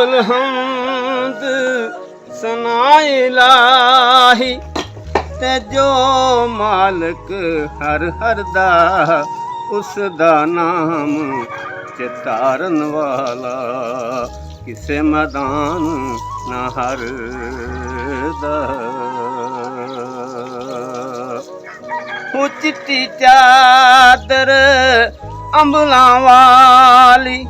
हम्द सना इलाही ते जो मालिक हर हर दा उस दा नाम चितारन वाला किसे मैदान ना हर दा वो चिट्टी चादर अंबलां वाली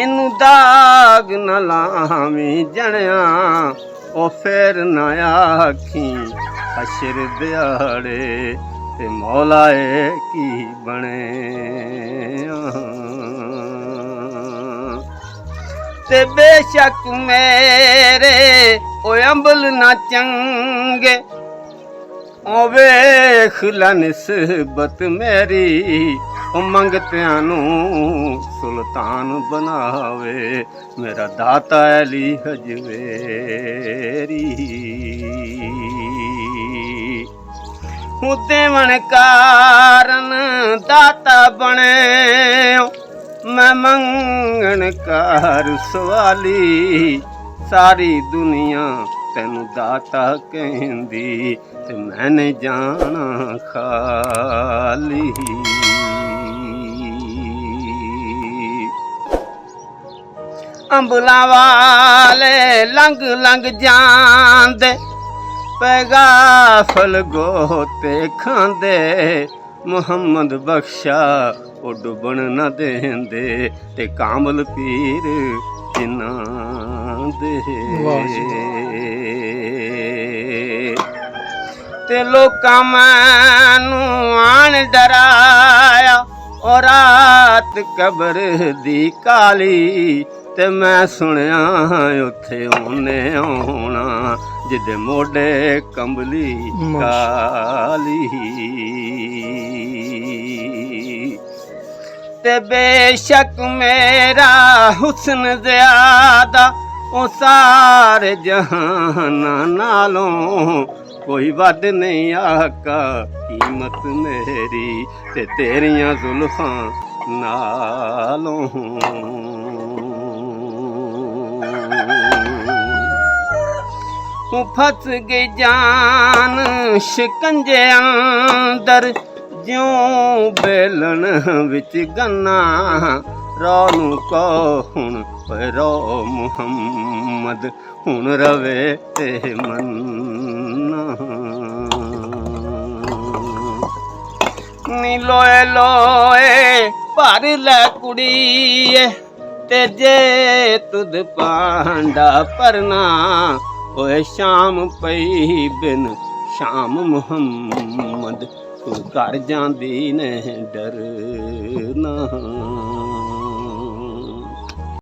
इनू दाग न लावी जणिया ओ फिर न आखी हशर दिहाड़े ते मौलाए की बने ते बेशक मेरे ओ अंबल ना चंगे ओ वेख ला निस्बत मेरी ओ मंगतियां नू सुल्तान बनावे मेरा दाता अली हजवेरी हूँ देवन कारण दाता बने मैं मंगन कार सवाली सारी दुनिया तेनू दाता कहंदी ते मैंने जाना खाली अंबलां वाले लंघ लंघ जांदे पैगाफल गोते खांदे मुहम्मद बख्शा ओ डुबण न देंदे ते कामल पीर जिन्ना दे ते लोकां मैनू आन डराया और रात कबर दी काली ते मैं सुनिया उत्थे ओने आउणा जिदे मोढे कंबली काली ते बेशक मेरा हुस्न ज़्यादा ओ सारे जहाना नालों कोई वध नहीं आका कीमत मेरी ते तेरियां जुल्फां नालों फस गई जान शिकंजे अंदर ज्यों बेलन विच गन्ना रोनू को हुण रो मुहम्मद हुण रवे ते मन्ना नी लोए लोए भर लै कुड़िए ते जे तुद पांडा परना ओए शाम पई बिन शाम मुहम्मद तू घर जांदी ने डरना